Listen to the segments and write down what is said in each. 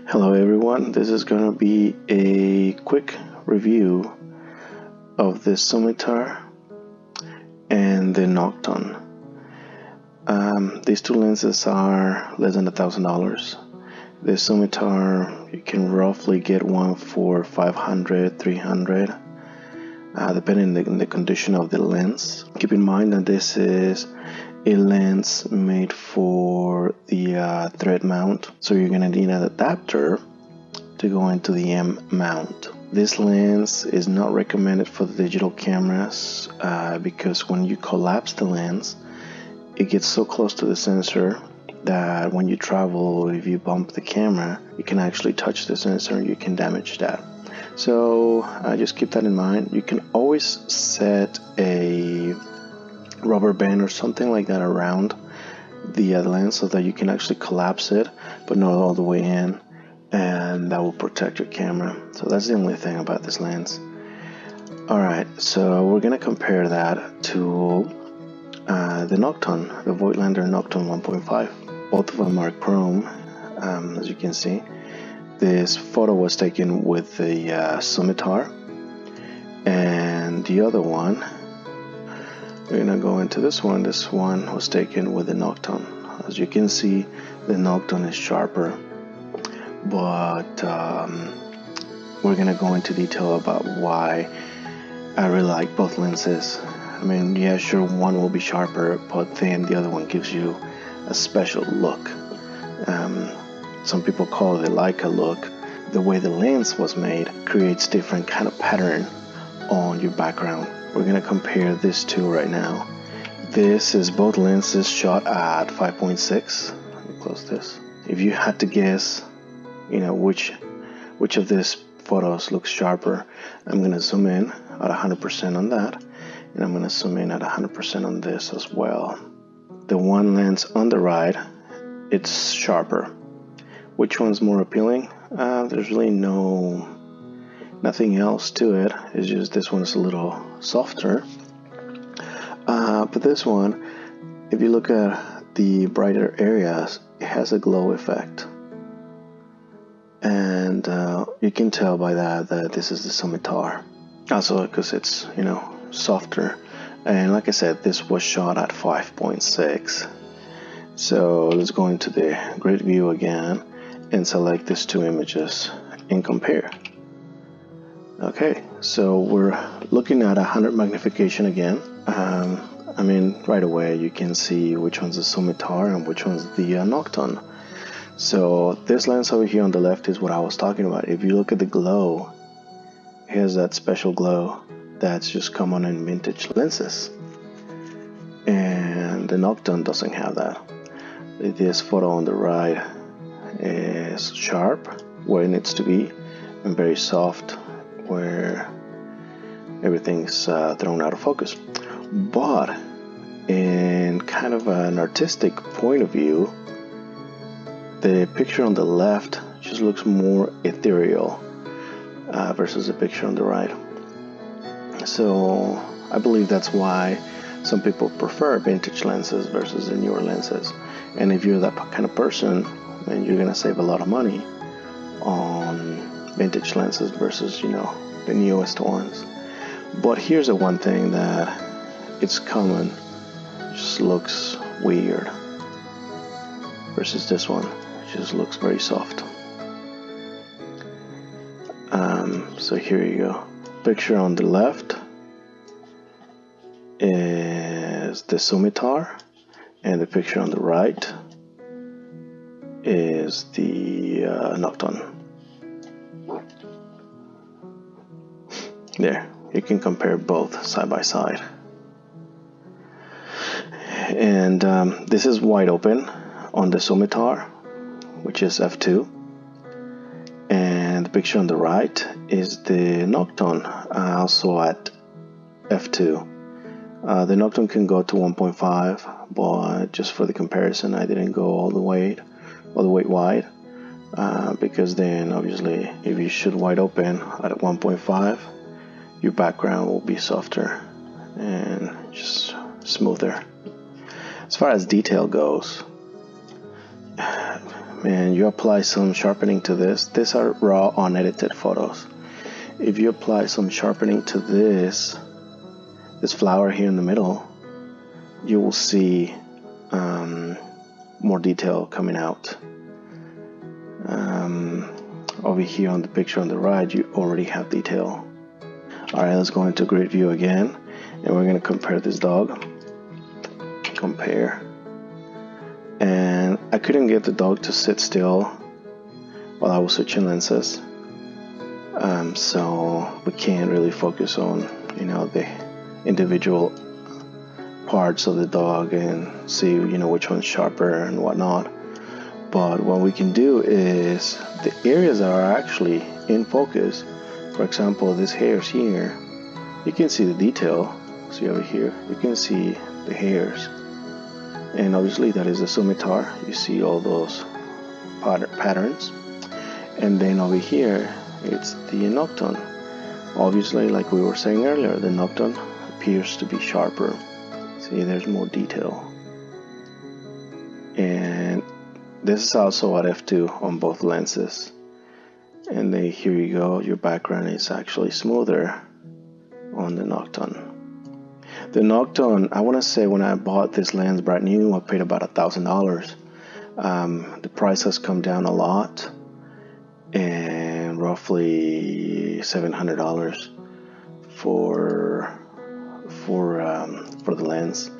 Hello everyone, this is going to be a quick review of the Summitar and the Nokton. These two lenses are less than $1,000. The Summitar, you can roughly get one for $500, $300, depending on the condition of the lens. Keep in mind that this is a lens made for the thread mount, so you're going to need an adapter to go into the M mount. This lens is not recommended for the digital cameras because when you collapse the lens, it gets so close to the sensor that when you travel, if you bump the camera, you can actually touch the sensor and you can damage that. So just keep that in mind. You can always set a rubber band or something like that around the lens so that you can actually collapse it, but not all the way in, and that will protect your camera. So that's the only thing about this lens. Alright, so we're gonna compare that to the Nokton, the Voigtlander Nokton 1.5. Both of them are chrome, as you can see. This photo was taken with the Summitar, and the other one, we're gonna go into this one. This one was taken with the Nokton. As you can see, the Nokton is sharper, but we're gonna go into detail about why I really like both lenses. I mean, yeah, sure, one will be sharper, but then the other one gives you a special look. Some people call it the Leica look. The way the lens was made creates different kind of pattern on your background. We're gonna compare these two right now. This is both lenses shot at 5.6. Let me close this. If you had to guess, you know, which of these photos looks sharper, I'm gonna zoom in at 100% on that, and I'm gonna zoom in at 100% on this as well. The one lens on the right, it's sharper. Which one's more appealing? There's really nothing else to it. It's just this one's a little softer. But this one, if you look at the brighter areas, it has a glow effect. And you can tell by that this is the Summitar. Also because it's, you know, softer. And like I said, this was shot at 5.6. So let's go into the grid view again and select these two images and compare. Okay, so we're looking at 100 magnification again. I mean, right away you can see which one's the Summitar and which one's the Nokton. So this lens over here on the left is what I was talking about. If you look at the glow, it has that special glow that's just common in vintage lenses. And the Nokton doesn't have that. This photo on the right is sharp where it needs to be and very soft where everything's thrown out of focus. But in kind of an artistic point of view, the picture on the left just looks more ethereal versus the picture on the right. So I believe that's why some people prefer vintage lenses versus the newer lenses. And if you're that kind of person, then you're gonna save a lot of money on vintage lenses versus, you know, the newest ones. But here's the one thing that it's common, just looks weird versus this one, it just looks very soft. So here you go. Picture on the left is the Summitar, and the picture on the right is the Nokton. There, you can compare both side by side. And this is wide open on the Summitar, which is f2. And the picture on the right is the Nokton, also at f2. The Nokton can go to 1.5, but just for the comparison, I didn't go all the way wide, because then obviously if you shoot wide open at 1.5, your background will be softer and just smoother. As far as detail goes, and you apply some sharpening to this, these are raw unedited photos. If you apply some sharpening to this flower here in the middle, you will see more detail coming out. Over here on the picture on the right, you already have detail. Alright, let's go into grid view again, and we're going to compare this dog. Compare. And I couldn't get the dog to sit still while I was switching lenses. So we can't really focus on, the individual parts of the dog and see, which one's sharper and whatnot. But what we can do is the areas that are actually in focus. For example, these hairs here, you can see the detail. See over here, you can see the hairs. And obviously that is the Summitar. You see all those patterns. And then over here, it's the Nokton. Obviously, like we were saying earlier, the Nokton appears to be sharper. See, there's more detail. And this is also at f2 on both lenses. And then here you go, your background is actually smoother on the Nokton. The Nokton, I want to say when I bought this lens brand new, I paid about $1,000. The price has come down a lot, and roughly $700 for the lens.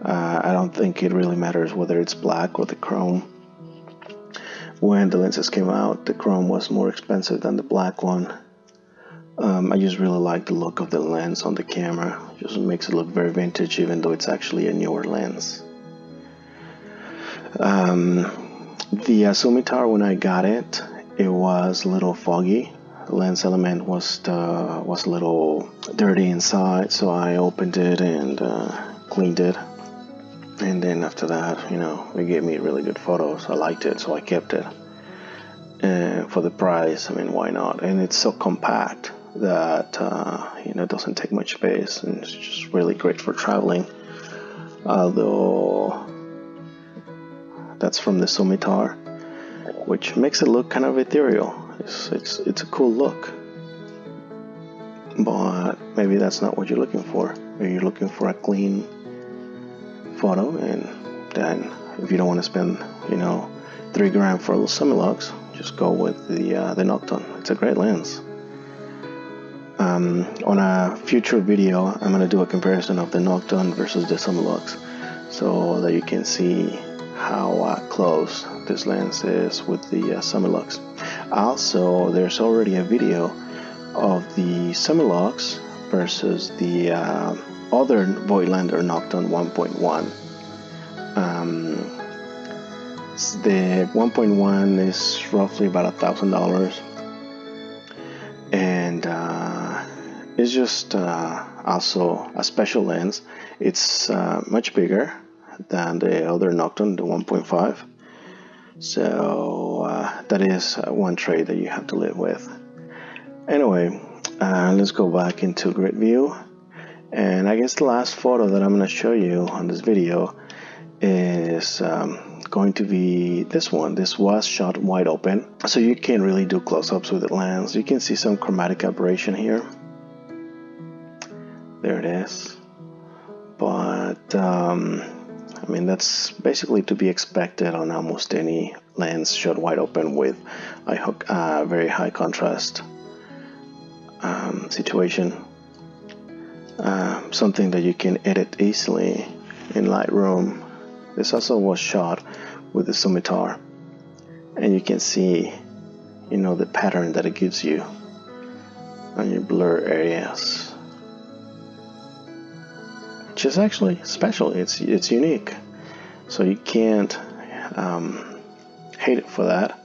I don't think it really matters whether it's black or the chrome. When the lenses came out, the chrome was more expensive than the black one. I just really like the look of the lens on the camera. It just makes it look very vintage, even though it's actually a newer lens. The Summitar, when I got it, it was a little foggy. The lens element was a little dirty inside, so I opened it and cleaned it. And then after that, it gave me really good photos. I liked it, so I kept it. And for the price, I mean, why not? And it's so compact that it doesn't take much space, and it's just really great for traveling. Although that's from the Summitar, which makes it look kind of ethereal. It's a cool look, but maybe that's not what you're looking for. Maybe you're looking for a clean photo, and then if you don't want to spend $3,000 for a little Summilux, just go with the Nokton. It's a great lens. On a future video, I'm going to do a comparison of the Nokton versus the Summilux, so that you can see how close this lens is with the Summilux. Also, there's already a video of the Summilux versus the other Voigtlander Nokton 1.1. The 1.1 is roughly about $1,000, and it's just also a special lens. It's much bigger than the other Nokton, the 1.5. So that is one trait that you have to live with. Anyway, let's go back into grid view. And I guess the last photo that I'm going to show you on this video is going to be this one. This was shot wide open, so you can't really do close-ups with the lens. You can see some chromatic aberration here. There it is. But I mean, that's basically to be expected on almost any lens shot wide open with a very high contrast situation. Something that you can edit easily in Lightroom. This also was shot with the Scimitar, and you can see, the pattern that it gives you on your blur areas, which is actually special. It's unique, so you can't hate it for that.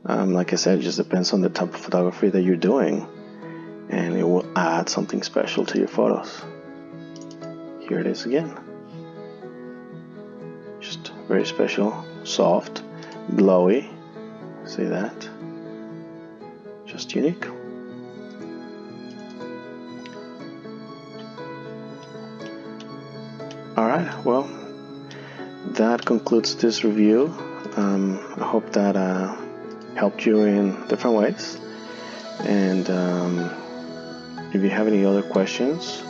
Like I said, it just depends on the type of photography that you're doing, and it will add something special to your photos. Here it is again. Just very special, soft, glowy. See that? Just unique. Alright, well, that concludes this review I hope that helped you in different ways. And if you have any other questions,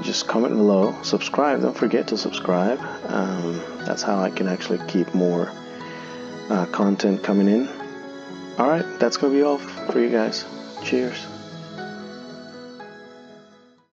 just comment below. Subscribe, don't forget to subscribe. That's how I can actually keep more content coming in. Alright, that's gonna be all for you guys. Cheers.